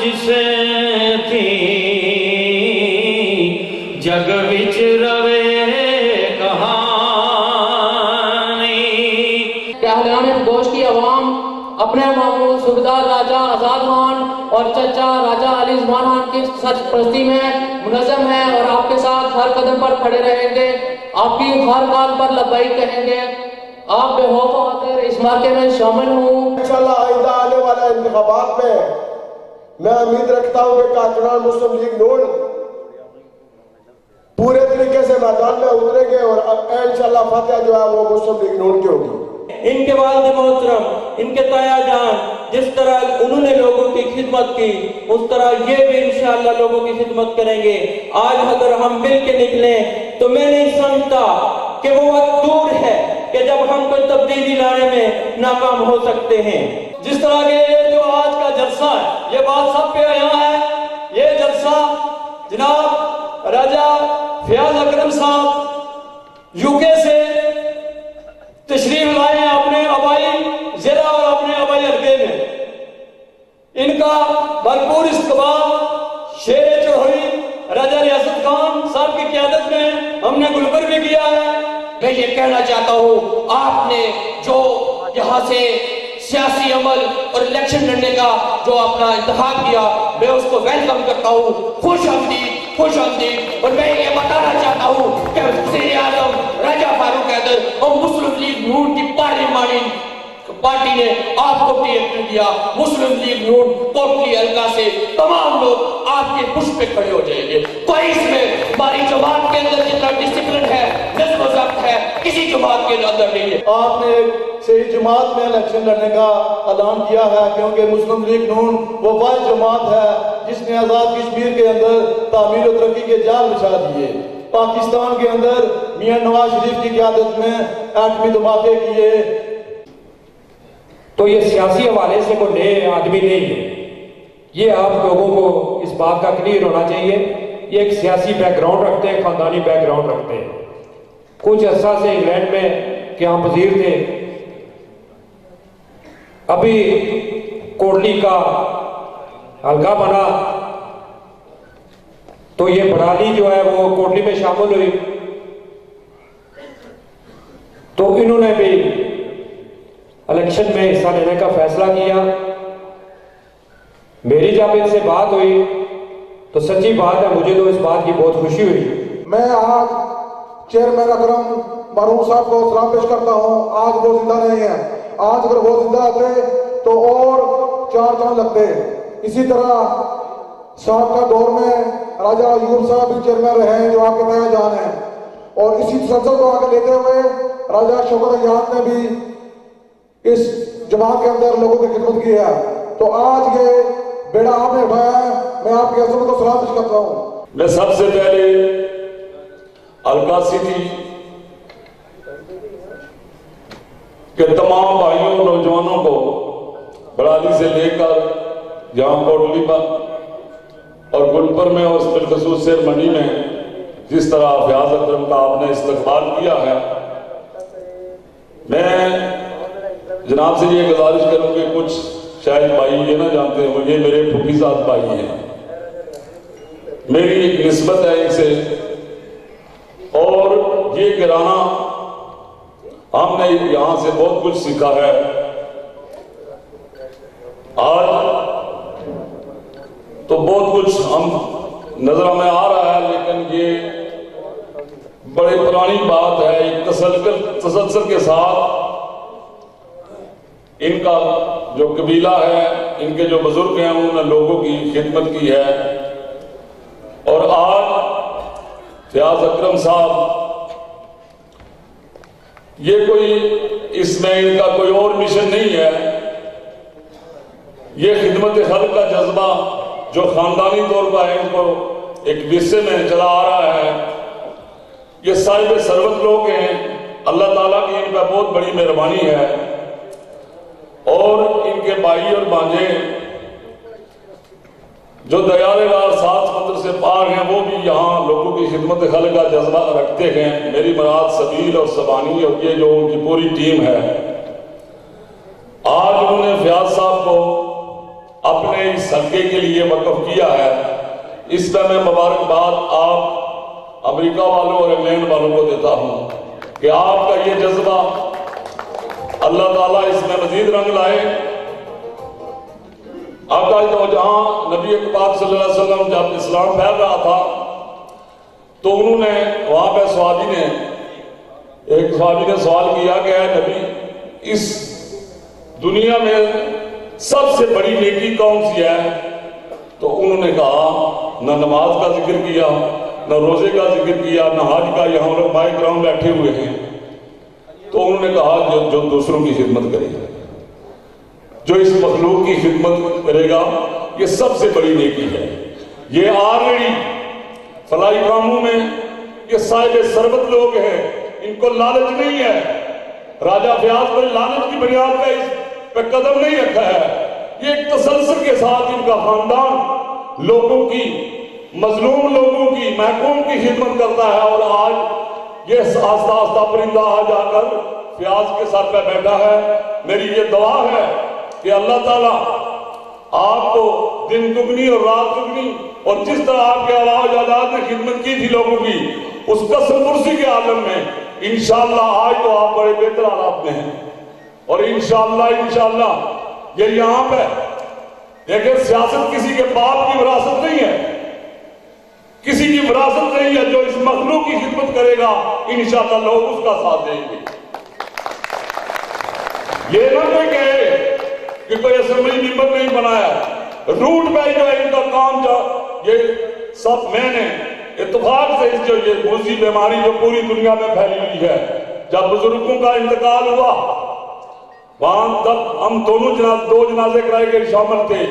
जिसे थी जग विच रवे कहानी। कहलाने गोश की अवाम अपने मामूल सूबेदार राजा आजाद खान और चचा राजा अली उस्मान खान की सरपरस्ती में मुनज़्ज़म है और आपके साथ हर कदम पर खड़े रहेंगे, आपकी हर बात पर लब्बैक कहेंगे। आप बेखौफ खातिर इस मौके में शामिल हूँ। इंशाअल्लाह आइंदा आने वाले इंतखाबात में मैं उम्मीद रखता हूँ कि कारकुनान मुस्लिम लीग नून पूरे तरीके से मैदान में उतरेंगे और इंशाअल्लाह फतह जो है वो मुस्लिम लीग नून की होगी। इनके वालिद मोहतरम, इनके ताया जान जिस तरह उन्होंने लोगों की खिदमत की उस तरह ये भी इंशाअल्लाह लोगों की खिदमत करेंगे। आज अगर हम मिल के निकलें तो मैं नहीं समझता कि वो वक्त दूर है कि जब हम कोई तब्दीली लाने में नाकाम हो सकते हैं। जिस तरह के ये जो आज का जलसा है, ये बात सब पे यहाँ है, ये जलसा जनाब राजा फयाज अकरम साहब यूके से तशरीफ लाए हैं अपने आबाई जिला और अपने आबाई हल्के में। इनका भरपूर इस्तकबाल शेर चौधरी राजा रियासत खान साहब की क़यादत में हमने गुलबर भी किया है। मैं ये कहना चाहता हूँ, आपने जो यहाँ से सियासी अमल और इलेक्शन लड़ने का जो अपना इंतखाब किया, मैं उसको वेलकम करता हूँ। खुश आमदीद। और मैं ये बताना चाहता हूँ कि वज़ीर आज़म राजा फारूक हैदर और मुस्लिम लीग नून की पार्लिमानी पार्टी ने आपको टिकट दिया। मुस्लिम लीग नून कोटली हल्का से तमाम लोग आपके पुष्प पे खड़े हो जाएंगे। कोई इसमें हमारी जमात के अंदर जितना डिसिप्लिन है, नज़्म व ज़ब्त है, किसी जमात के अंदर नहीं है। आपने सही जमात में इलेक्शन लड़ने का ऐलान किया है, क्योंकि मुस्लिम लीग नून वो वाहिद जमात है जिसने आज़ाद कश्मीर के अंदर तामीर और तरक्की के जाल बिछा दिए। पाकिस्तान के अंदर मियां नवाज शरीफ की क़यादत में एटमी धमाके किए। तो ये सियासी हवाले से कोई नए आदमी नहीं है, ये आप लोगों को इस बात का क्लियर होना चाहिए। ये एक सियासी बैकग्राउंड रखते हैं, खानदानी बैकग्राउंड रखते हैं। कुछ अर्सा से इंग्लैंड में क्या वजीर थे, अभी कोटली का हल्का बना तो ये बड़ाली जो है वो कोटली में शामिल हुई, तो इन्होंने भी इलेक्शन में हिस्सा लेने का फैसला किया। मेरी जब इनसे बात हुई तो सच्ची बात है, मुझे तो इस बात की बहुत खुशी हुई। मैं आज चेयरमैन अकरम मरहूम साहब को सलाम पेश करता हूँ। आज वो जिंदा नहीं है, आज अगर वो जिंदा होते तो और 4 चांद लगते। इसी तरह साहब का दौर में राजा अयूब साहब भी चेयरमैन रहे हैं जो आपके ताया जान हैं, और इसी तसलसल को आगे लेते हुए राजा शौकत अयान ने भी इस जमात के अंदर लोगों की खिदमत की है। तो आज ये बेड़ा आपने उठाया है, मैं आपकी अजमत को सलाम पेश करता हूँ। मैं सबसे पहले हल्का सिटी के तमाम भाइयों और नौजवानों को बड़ाली से लेकर जहां कोटली पर और गुलपर में और बिलखसूस शेर मंडी में जिस तरह फयाज अकरम का आपने इस्तकबाल किया है, मैं जनाब से ये गुजारिश करूं कि कुछ शायद भाई ये ना जानते हो, ये मेरे फुफीजाद भाई हैं, मेरी एक निस्बत है इनसे, और ये घराना हमने यहां से बहुत कुछ सीखा है। आज तो बहुत कुछ हम नजर में आ रहा है, लेकिन ये बड़ी पुरानी बात है। एक तसलसल के साथ इनका जो कबीला है, इनके जो बुजुर्ग हैं, उन्होंने लोगों की खिदमत की है। और आज फयाज अकरम साहब, ये कोई इसमें इनका कोई और मिशन नहीं है, ये खिदमत खल्क का जज्बा जो खानदानी तौर पर है, इनको एक विरसे में चला आ रहा है। ये साहिब सरवत लोग हैं, अल्लाह ताला की इन पर बहुत बड़ी मेहरबानी है। और इनके भाई और भांजे जो दयालेदार 7 समुद्र से पार हैं, वो भी यहाँ लोगों की खिदमत खल्क का जज्बा रखते हैं। मेरी मुराद सबील और सबानी और ये जो उनकी पूरी टीम है, आज उन्होंने फयाज साहब को अपने इस حلقے کے لیے وقف کیا ہے، اس پہ میں مبارکباد آپ امریکہ والوں اور انگلینڈ والوں کو دیتا ہوں کہ آپ کا یہ جذبہ اللہ تعالیٰ اس میں مزید رنگ لائے۔ آقا تو جہاں نبی پاک صلی اللہ علیہ وسلم جب اسلام پھیل رہا تھا تو انہوں نے وہاں پہ ایک صحابی نے سوال کیا کہ اے نبی، اس دنیا میں سب سے بڑی نیکی کون سی ہے؟ تو انہوں نے کہا نہ نماز کا ذکر کیا، نہ روزے کا ذکر کیا، نہ حج کا۔ یہاں علماء کرام بیٹھے ہوئے ہیں، تو انہوں نے کہا جو دوسروں کی خدمت کرے گا، جو اس مخلوق کی خدمت کرے گا، یہ سب سے بڑی نیکی ہے۔ یہ آلریڈی فلاحی کاموں میں یہ صاحب ثروت لوگ ہیں، ان کو لالچ نہیں ہے۔ راجہ فیاض پر لالچ کی بنیاد پہ اس پہ قدم نہیں رکھا ہے، یہ ایک تسلسل کے ساتھ ان کا خاندان لوگوں کی، مظلوم لوگوں کی، محکوم کی خدمت کرتا ہے، اور آج یہ آستہ آستہ پرندہ آج آ کر فیاض کے ساتھ پہ بیٹھا ہے۔ میری یہ دعا ہے کہ اللہ تعالیٰ آپ کو دن دگنی اور رات دگنی، اور جس طرح آپ کے آباء و اجداد نے خدمت کی تھی لوگوں کی، اس قسم پرسی کے عالم میں انشاءاللہ آج تو آپ بڑے بہتر حالات میں ہیں، اور انشاءاللہ یہ یہاں پہ دیکھیں، سیاست کسی کے باپ کی وراثت نہیں ہے، کسی کی وراثت نہیں ہے۔ جو اس مخلوق کی خدمت کرے گا انشاءاللہ لوگ اس کا ساتھ دیں گے۔ یہ نہ کوئی کہے کہ کوئی اسمبلی ممبر نہیں بنایا، روٹ پہ جو ہے ان کا کام یہ سب میں نے اتفاق سے جو یہ موذی بیماری جو پوری دنیا میں پھیلی ہوئی ہے، جب بزرگوں کا انتقال ہوا وہاں تب ہم دو جنازے کرائے گئے شامل تھے،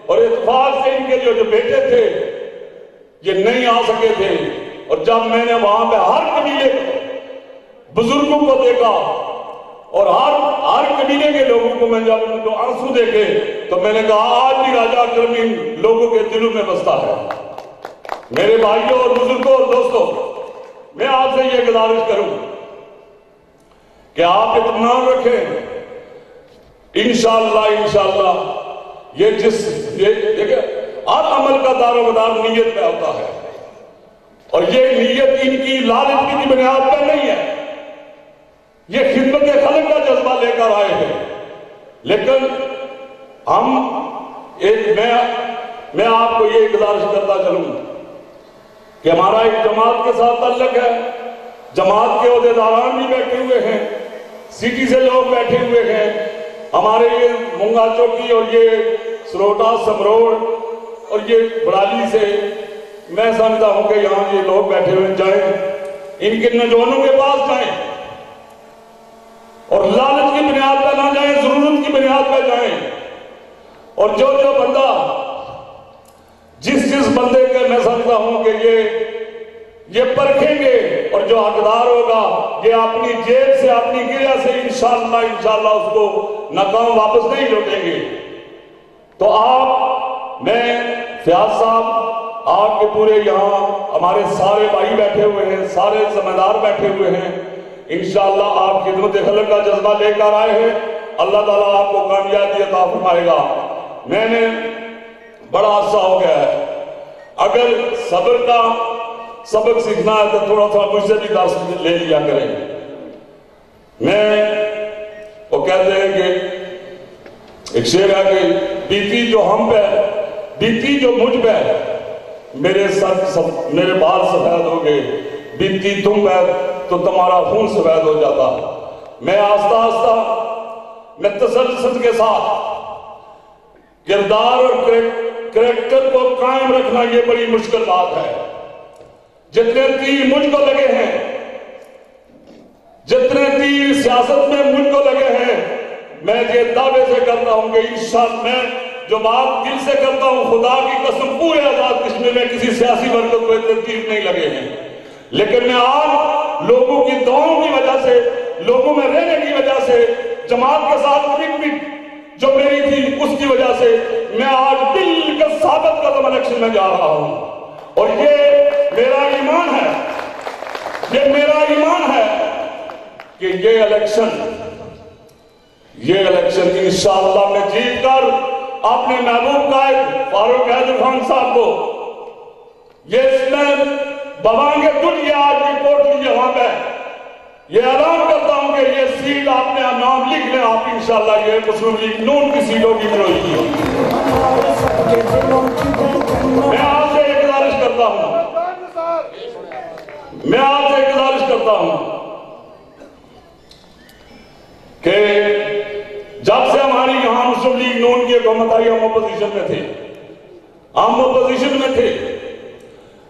اور اتفاق سے ان کے جو بیٹے تھے یہ نہیں آ سکے تھے، اور جب میں نے وہاں پہ ہر قبیلے بزرگوں کو دیکھا اور ہر قبیلے کے لوگوں کو میں جب ان کو آنسو دیکھے تو میں نے کہا آج بھی راجہ اکرم ان لوگوں کے دلوں میں بستا ہے۔ میرے بھائیوں اور بزرگوں اور دوستوں، میں آپ سے یہ گزارش کروں کہ آپ اطمینان رکھیں، انشاءاللہ یہ دیکھیں ہر عمل کا دار و مدار نیت پہ ہوتا ہے، اور یہ نیت ان کی لالچ کی بنیاد پر نہیں ہے، یہ خدمت خلق کا جذبہ لے کر آئے ہیں۔ لیکن میں آپ کو یہ گزارش کرتا چلوں کہ ہمارا ایک جماعت کے ساتھ تعلق ہے، جماعت کے عہدیداران بھی بیٹھے ہوئے ہیں، سٹی سے لوگ بیٹھے ہوئے ہیں، ہمارے یہ مونگا چوکی اور یہ سروٹا سمروڑ اور یہ بڑالی سے میں سمجھتا ہوں کہ یہاں یہ لوگ بیٹھے ہوئے، جائیں ان کے نوجوانوں کے پاس جائیں، اور لالچ کی بنیاد پہ نہ جائیں، ضرورت کی بنیاد پہ جائیں، اور جو بندہ جس بندے کے میں سمجھتا ہوں کہ یہ پرکھیں گے، اور جو حقدار ہوگا یہ اپنی جیب سے اپنی گریا سے انشاءاللہ اس کو ناکام واپس نہیں لوٹیں گے۔ تو میں فیاض صاحب آپ کے پورے یہاں ہمارے سارے بھائی بیٹھے ہوئے ہیں، سارے ذمہ دار بیٹھے ہوئے ہیں، انشاءاللہ آپ خدمت خلق کا جذبہ لے کر آئے ہیں، اللہ تعالیٰ آپ کو کامیابی عطا فرمائے گا۔ میں نے بڑا عرصہ ہو گیا ہے، اگر صبر کا سبق سیکھنا ہے تو تھوڑا سا مجھ سے بھی درس لے لیا کریں۔ وہ کہتے ہیں کہ ایک شعر ہے کہ بیتی جو ہم پہ، بیتی جو مجھ پہ، میرے بال سفید ہو گئے، بیتی تم پہ تو تمہارا خون سفید ہو جاتا۔ میں آہستہ آہستہ میں تسلسل کے ساتھ کردار اور کریکٹر کو قائم رکھنا یہ بڑی مشکل بات ہے۔ جتنے تیر مجھ کو لگے ہیں، جتنے تیر سیاست میں مجھ کو لگے ہیں، میں یہ دعوے سے کرتا ہوں کہ انشاءاللہ میں جو بات دل سے کرتا ہوں، خدا کی قسم پورے آزاد کشمیر میں کسی سیاسی برکت کو اتنے تیر نہیں لگے ہیں، لیکن میں آج لوگوں کی دعاؤں کی وجہ سے، لوگوں میں رہنے کی وجہ سے، جماعت کے ساتھ کمٹمنٹ جو میری تھی اس کی وجہ سے میں آج بالکل ثابت قدم الیکشن میں جا رہا ہوں، اور یہ میرا ایمان ہے، یہ میرا ایمان ہے کہ یہ الیکشن انشاءاللہ میں جیت کر اپنے محبوب قائد فاروق حیدر خان صاحب کو یہ میں بوانگے دل یہ آج کی کوٹلی یہاں پہ یہ اعلان کرتا ہوں کہ یہ سیٹ آپ نے نام لکھ لیں، آپ انشاءاللہ یہ مسلم لیگ نون کی سیٹوں کی بروئی ہے۔ میں آپ سے ایک گزارش کرتا ہوں کہ جب سے ہماری یہاں مسلم لیگ نون کی حکومت آئی ہم اپوزیشن میں تھے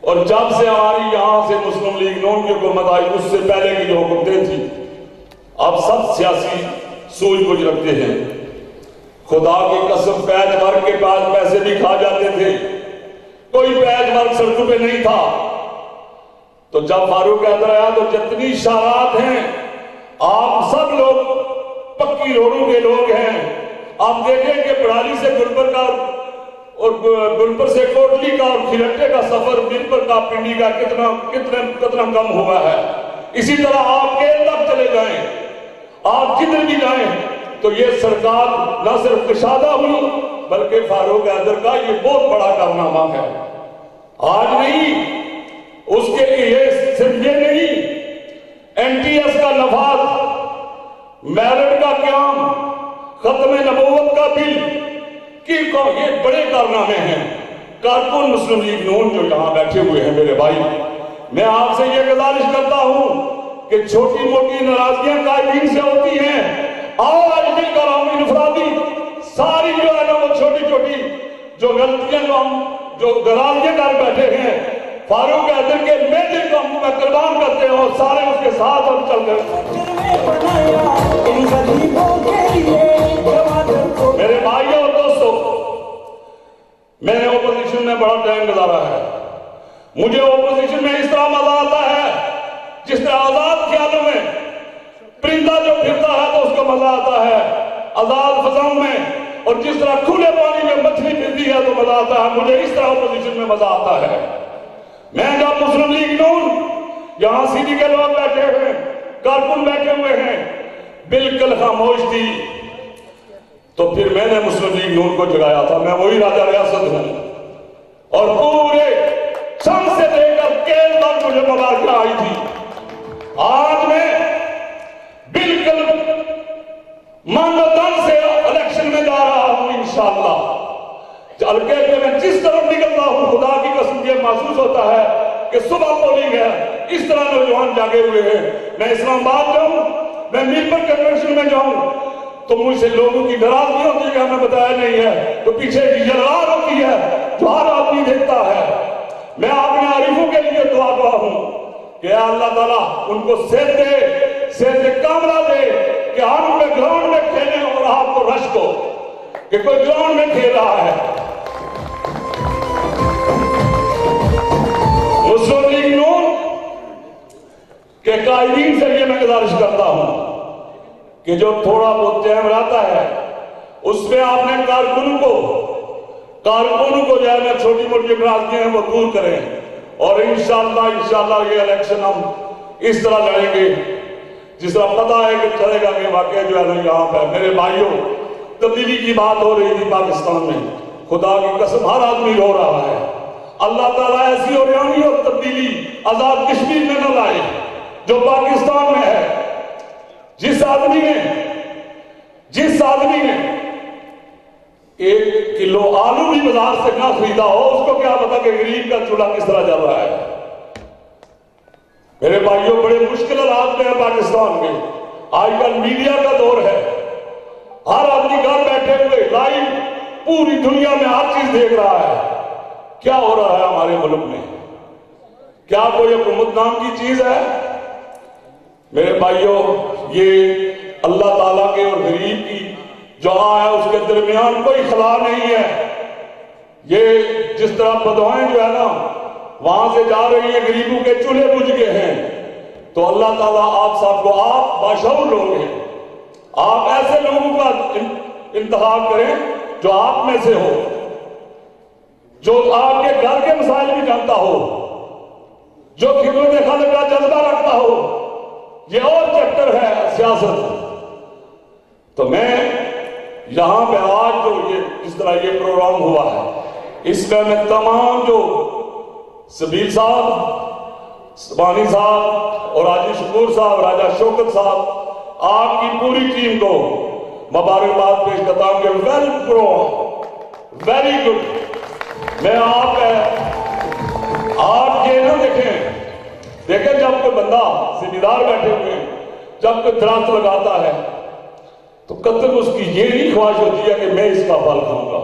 اور جب سے ہماری یہاں سے مسلم لیگ نون کی حکومت آئی اس سے پہلے کی جو حکومتیں تھیں اب سب سیاسی سوچ بوجھ رکھتے ہیں۔ خدا کی قسم پیج ورک کے پاس پیسے بھی کھا جاتے تھے، کوئی پیج ورک سڑکوں پہ نہیں تھا۔ تو جب فاروق حیدر آیا تو جتنی اشارات ہیں آپ سب لوگ پکی روڈوں کے لوگ ہیں، آپ دیکھیں کہ بڑالی سے گلبر کا اور گلبر سے کوٹلی کا اور کھلٹے کا سفر گلبر کا پنڈی کا کتنا کم ہوا ہے۔ اسی طرح آپ کیل تک چلے جائیں، آپ کدھر بھی جائیں تو یہ سرکار نہ صرف کشادہ ہوئی بلکہ فاروق حیدر کا یہ بہت بڑا کارنامہ ہے۔ آج نہیں، اس کے لیے صرف یہ نہیں، این ٹی ایس کا نفاذ، میرٹ کا قیام، ختم نبوت کا بل کی یہ بڑے کارنامے ہیں۔ کارکن مسلم لیگ نون جو یہاں بیٹھے ہوئے ہیں میرے بھائی، میں آپ سے یہ گزارش کرتا ہوں کہ چھوٹی موٹی ناراضگیاں قائدین سے ہوتی ہیں، آج مل کر ہم انفرادی ساری جو ہے نا وہ چھوٹی چھوٹی جو غلطیاں جو ناراضگیاں کر بیٹھے ہیں فاروق حیدر کے میلے کو ہم قربان کرتے ہیں اور سارے اس کے ساتھ ہم چل گئے۔ میرے بھائیوں اور دوستوں، میں نے اپوزیشن میں بڑا ٹائم گزارا ہے، مجھے اپوزیشن میں اس طرح مزہ آتا ہے جس طرح آزاد خیالوں میں پرندہ جو پھرتا ہے تو اس کو مزہ آتا ہے آزاد فضاؤں میں، اور جس طرح کھلے پانی میں مچھلی پھرتی ہے تو مزہ آتا ہے، مجھے اس طرح اپوزیشن میں مزہ آتا ہے۔ میں جب مسلم لیگ نون یہاں سیدھی کے لوگ بیٹھے ہوئے کارکن بیٹھے ہوئے ہیں بالکل خاموش تھی، تو پھر میں نے مسلم لیگ نون کو جگایا تھا۔ میں وہی راجہ ریاست ہوں اور پورے چند سے لے کر کیل تک مجھے مبارکہ آئی تھی۔ آج میں بالکل من و تن سے الیکشن میں جا رہا ہوں انشاءاللہ۔ ہلکے میں میں جس طرف نکلتا ہوں خدا کی قسم یہ محسوس ہوتا ہے کہ صبح پولنگ ہے، اس طرح نوجوان جاگے ہوئے ہیں۔ میں اسلام آباد جاؤں، میں میرپور کنونشن میں جاؤں تو مجھ سے لوگوں کی ناراضگی ہوتی ہے کہ ہمیں بتایا نہیں ہے، تو پیچھے یلغار ہوتی ہے جو ہر آدمی دیکھتا ہے۔ میں اپنے عارفوں کے لیے دعا گواہ ہوں کہ اللہ تعالیٰ ان کو صحت کاملہ دے کہ ہم میں گراؤنڈ میں کھیلیں اور آپ کو رشک ہو کہ کوئی گراؤنڈ میں کھیل رہا ہے۔ مسلم لیگ نون کے قائدین سے یہ میں گزارش کرتا ہوں کہ جو تھوڑا بہت ٹائم رہتا ہے اس میں آپ نے کارکنوں کو جو ہے چھوٹی موٹی ناراضگیاں ہیں وہ دور کریں، اور انشاءاللہ یہ الیکشن ہم اس طرح لڑیں گے جس طرح پتہ ہے کہ چلے گا کہ واقعہ جو ہے یہاں پہ میرے بھائیوں تبدیلی کی بات ہو رہی تھی پاکستان میں، خدا کی قسم ہر آدمی رو رہا ہے۔ اللہ تعالیٰ ایسی اوریانی اور تبدیلی آزاد کشمیر میں نہ لائے جو پاکستان میں ہے۔ جس آدمی نے 1 کلو آلو بھی بازار سے نہ خریدا ہو اس کو کیا پتا کہ غریب کا چولہا کس طرح چل رہا ہے۔ میرے بھائیوں بڑے مشکل حالات میں ہے پاکستان میں، آج کل میڈیا کا دور ہے، ہر آدمی گھر بیٹھے ہوئے لائیو پوری دنیا میں ہر چیز دیکھ رہا ہے۔ کیا ہو رہا ہے ہمارے ملک میں؟ کیا کوئی حکومت نام کی چیز ہے؟ میرے بھائیوں یہ اللہ تعالیٰ کے اور غریب کی جو ہے اس کے درمیان کوئی خلا نہیں ہے۔ یہ جس طرح بدوائیں جو ہے نا وہاں سے جا رہی ہیں، غریبوں کے چولہے بجھ گئے ہیں، تو اللہ تعالیٰ آپ سب کو، آپ باشعور لوگ ہیں، آپ ایسے لوگوں کا انتخاب کریں جو آپ میں سے ہو، جو آپ کے گھر کے مسائل بھی جانتا ہو، جو خدمت خلق کا جذبہ رکھتا ہو۔ یہ اور چیپٹر ہے سیاست۔ تو میں یہاں پہ آج جو یہ اس जिस तरह ये प्रोग्राम हुआ है, इसमें मैं तमाम जो सबीर साहब, सबानी साहब और हाजी शकूर साहब, राजा शौकत साहब, आपकी पूरी टीम को मुबारकबाद पेश करता हूं कि वेल प्रोग्राम, वेरी गुड। मैं आप ये ना देखें जब कोई बंदा जिम्मेदार बैठे हुए हैं, जब कोई दरख्त लगाता है तो कतई उसकी ये नहीं ख्वाहिश होती है कि मैं इसका फल खाऊंगा।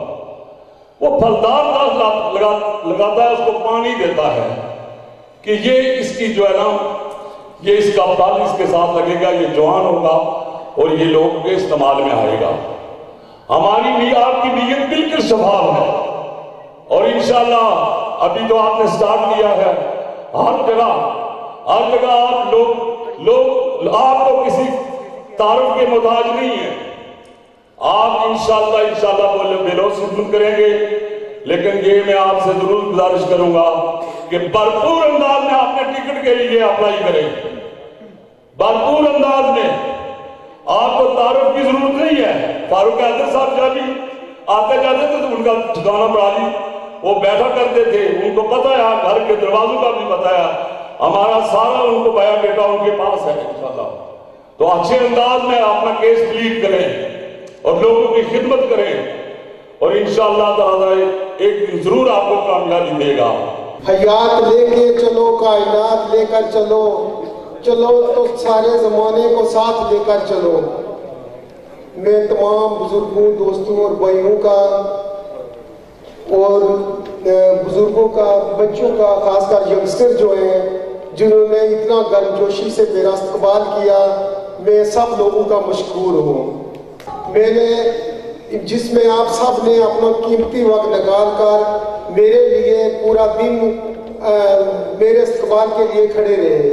वो फलदार दरख्त लगाता है, उसको पानी देता है कि ये इसकी जो है ना, ये इसका फल इसके साथ लगेगा, ये जवान होगा और ये लोगों के इस्तेमाल में आएगा। हमारी भी आपकी नीयत बिल्कुल शफाफ है और इंशाअल्लाह अभी तो आपने स्टार्ट किया है, हर जगह आप लोग आपको किसी तारुफ के मोहताज नहीं है। आप इंशाअल्लाह बोले बेलोस खिदमत करेंगे, लेकिन ये मैं आपसे जरूर गुजारिश करूंगा कि भरपूर अंदाज में आपने टिकट के लिए अप्लाई करें, भरपूर अंदाज में। आपको तारुफ की जरूरत नहीं है। फारूक हैदर साहब जब भी आते जाते थे तो उनका ठिकाना बराली वो बैठा करते थे, उनको पता है, घर के दरवाजों का भी पता है, हमारा सारा उनको बाया डेटा उनके पास है इंशाअल्लाह। तो अच्छे अंदाज में अपना केस प्लीड करें और लोगों की खिदमत करें और इंशाअल्लाह ताला एक दिन जरूर आपको कामयाबी देगा। हयात लेके चलो, कायनात लेकर चलो, चलो तो सारे जमाने को साथ लेकर चलो। मैं तमाम बुजुर्गों, दोस्तों और भाइयों का और बुजुर्गों का, बच्चों का, खासकर यंगस्टर जो हैं जिन्होंने इतना गर्मजोशी से मेरा इस्तकबाल किया, मैं सब लोगों का मशकूर हूँ। मैंने जिसमें आप सब ने अपना कीमती वक्त निकाल कर मेरे लिए पूरा दिन मेरे इस्तकबाल के लिए खड़े रहे।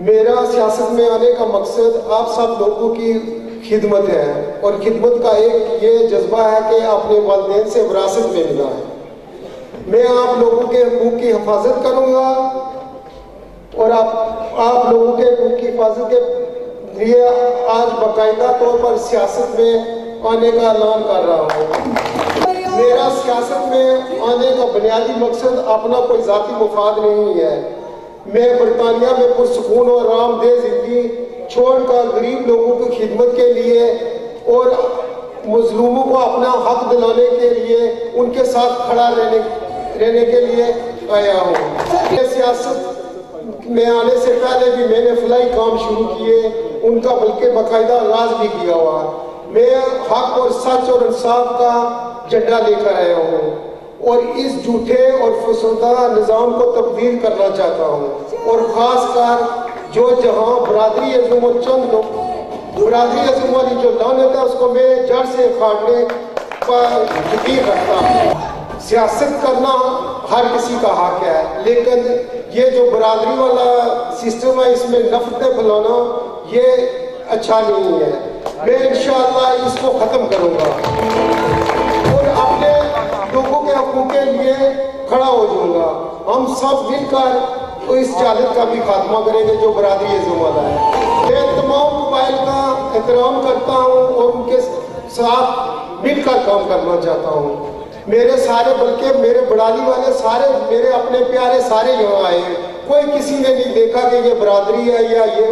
मेरा सियासत में आने का मकसद आप सब लोगों की खिदमत है और खिदमत का एक ये जज्बा है कि अपने वालिदैन से विरासत में मिला है। मैं आप लोगों के हकूक़ की हिफाजत करूँगा और आप लोगों के हकूक़ की हिफाजत के लिए आज बाकायदा तौर पर सियासत में आने का ऐलान कर रहा हूँ। मेरा सियासत में आने का बुनियादी मकसद अपना कोई ज़ाती मुफाद नहीं है। मैं बरतानिया में पुरसकून और आरामदेह ज़िंदगी छोड़कर गरीब लोगों की खिदमत के लिए और मजलूमों को अपना हक दिलाने के लिए, उनके साथ खड़ा रहने के लिए आया हूँ। सियासत में आने से पहले भी मैंने फलाई काम शुरू किए, उनका बल्कि बाकायदा आगाज भी किया हुआ। मैं हक और सच और इंसाफ का झंडा लेकर आया हूँ और इस झूठे और फसुदा निज़ाम को तब्दील करना चाहता हूँ और ख़ासकर जो जहाँ बरादरी अज़म और चंद लोग बरादरी अज़म वाली जो लानत है उसको मैं जड़ से उखाड़ने पर यकीन रखता हूँ। सियासत करना हर किसी का हक है, लेकिन ये जो बरादरी वाला सिस्टम है इसमें नफरतें फैलाना ये अच्छा नहीं है। मैं इंशाअल्लाह इसको ख़त्म करूँगा और अपने लोगों के हकूक़ के लिए खड़ा हो जाऊँगा। हम सब मिलकर तो इस जालिम का भी खात्मा करेंगे जो बरादरी अज़म वाला है। मैं तमाम कबाइल का एहतराम करता हूँ और उनके साथ मिलकर काम करना चाहता हूँ। मेरे सारे बल्कि मेरे बड़ाली वाले सारे मेरे अपने प्यारे सारे यहाँ आए हैं। कोई किसी ने नहीं देखा कि ये बरादरी है या ये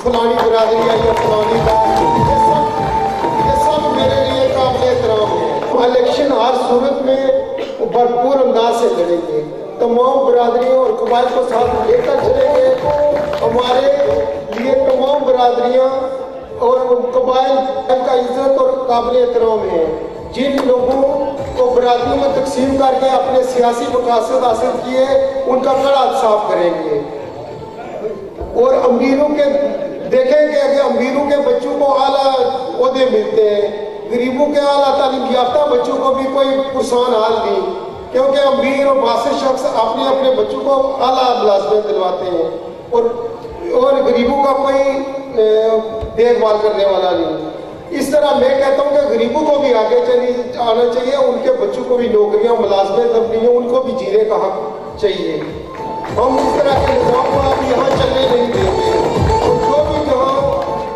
फलानी बरादरी है या फलानी का, ये सब मेरे लिए काबिल एहतराम है। इलेक्शन हर सूरत में भरपूर अंदाज से लड़ेंगे, तमाम बरादरियों और कबाइल को साथ लेकर चलेंगे। हमारे लिए तमाम बरादरियाँ और कबाइल का इज्जत और काबिल एहतराम है। जिन लोगों को बरादरियों में तकसीम करके अपने सियासी मकासद हासिल किए उनका कड़ा साफ करेंगे और अमीरों के देखेंगे कि अमीरों के बच्चों को आला ओहदे मिलते हैं, गरीबों के आला तालीम याफ्ता बच्चों को भी कोई पुरसान हाल नहीं, क्योंकि अमीर और बासित शख्स अपने अपने बच्चों को आला मुलाज़मत दिलवाते हैं और गरीबों का कोई देखभाल करने वाला नहीं। इस तरह मैं कहता हूँ कि गरीबों को भी आगे आना चाहिए, उनके बच्चों को भी नौकरियाँ मुलाजमत दबनी है, उनको भी जीने का हक चाहिए। हम इस तरह के निज़ाम को आप यहाँ चलने नहीं देंगे। और जो भी जहाँ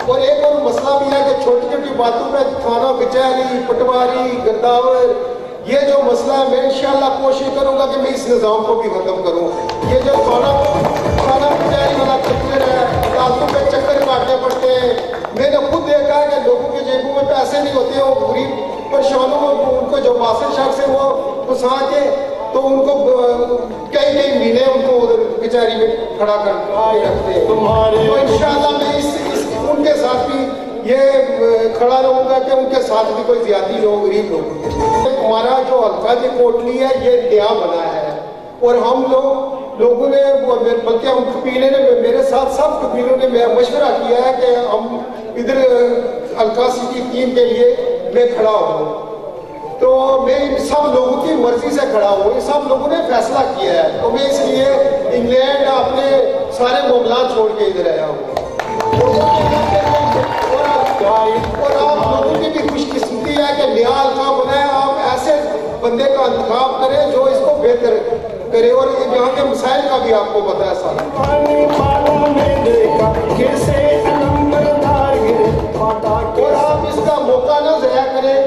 और एक और मसला मसला भी है कि छोटी छोटी बातों पे थाना कचहरी, पटवारी, गद्दावर, ये जो मसला है मैं इंशाल्लाह कोशिश करूंगा कि मैं इस निज़ाम को भी खत्म करूं। ये जो थाना कचहरी वाला चक्कर है, अदालतों पे चक्कर काटने पड़ते हैं, मैंने खुद देखा है कि लोगों के जेबों में पैसे नहीं होते, वो गरीब परेशानों को उनको जो बासिर शख्स है वो फंसा के तो उनको कई महीने उनको उधर कचहरी में खड़ा कर रखते हैं। तो इंशाल्लाह मैं उनके साथ भी ये खड़ा रहूंगा कि उनके साथ भी कोई ज्यादा लोग गरीब लोग। हमारा जो हल्का की कोटली है ये नया बना है और हम लोगों ने बल्कि हम कबीले ने मेरे साथ सब कबीलों ने मशवरा किया है कि हम इधर हल्का सिटी 3 के लिए मैं खड़ा हूँ। तो मैं सब लोगों की मर्जी से खड़ा हूँ, सब लोगों ने फैसला किया है, तो मैं इसलिए इंग्लैंड अपने सारे मामला छोड़ के इधर आया हूँ। और आप लोगों की भी खुशकिस्मती है कि नया हल्का बना है, आप ऐसे बंदे का इंतखाब करें जो इसको बेहतर करे और यहाँ के मसाइल का भी आपको पता है सारा। और आप इसका मौका न ज़ाया करें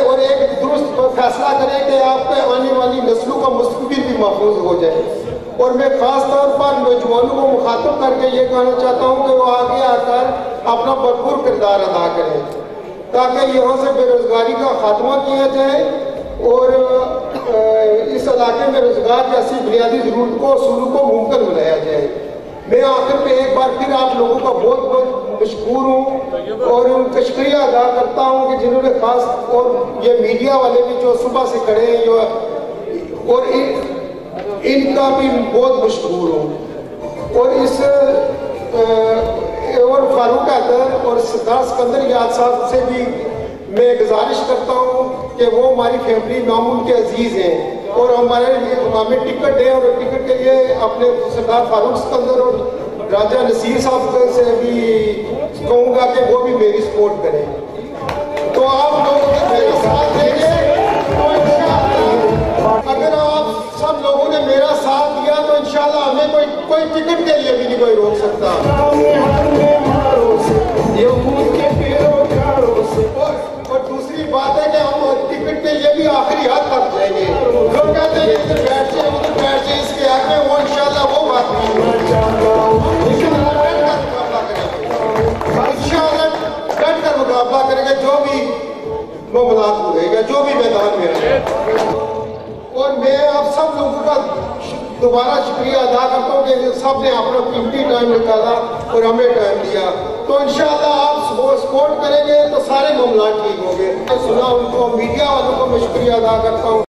और एक दुरुस्त फैसला करें कि आपके आने वाली नस्लों का मुस्तकबिल भी महफूज हो जाए। और मैं ख़ास तौर पर नौजवानों को मुखातब करके ये कहना चाहता हूँ कि वो आगे आकर अपना भरपूर किरदार अदा करें ताकि यहाँ से बेरोज़गारी का खात्मा किया जाए और इस इलाके में रोज़गार जैसी बुनियादी ज़रूरत को असूलों को मुमकिन बनाया जाए। मैं आखिर में एक बार फिर आप लोगों का बहुत बहुत मशकूर हूँ और उनका शुक्रिया अदा करता हूँ कि जिन्होंने खास और ये मीडिया वाले भी जो सुबह से खड़े हैं जो और इनका भी बहुत मशकूर हूँ। और इस और फारूक हैदर और सरदार सिकंदर याद साहब से भी मैं गुजारिश करता हूँ कि वो हमारी फैमिली मामूल के अजीज़ हैं और हमारे लिए हमें टिकट है और टिकट के लिए अपने सरदार फारूक सिकंदर और राजा नसीर साहब से भी कहूँगा कि वो भी मेरी सपोर्ट करें। तो आप लोग मेरा साथ देंगे तो इंशाअल्लाह, अगर आप सब लोगों ने मेरा साथ दिया तो इंशाअल्लाह हमें कोई टिकट के लिए भी नहीं कोई रोक सकता। और दूसरी बात है कि हम टिकट के लिए भी आखिरी हद तक जाएंगे। लोग कहते हैं इधर बैठ जाए उधर बैठ जाए, इसके आगे वो इंशाअल्लाह वो बात नहीं डट कर मुकाबला करेंगे जो भी मामलात होगा, जो भी मैदान में रहेगा। और मैं आप सब लोगों का दोबारा शुक्रिया अदा करता हूँ कि सब ने अपना कीमती टाइम निकाला और हमें टाइम दिया। तो इंशाअल्लाह आप सपोर्ट करेंगे तो सारे मामला ठीक होंगे। सुना उनको मीडिया वालों को मैं शुक्रिया अदा करता हूँ।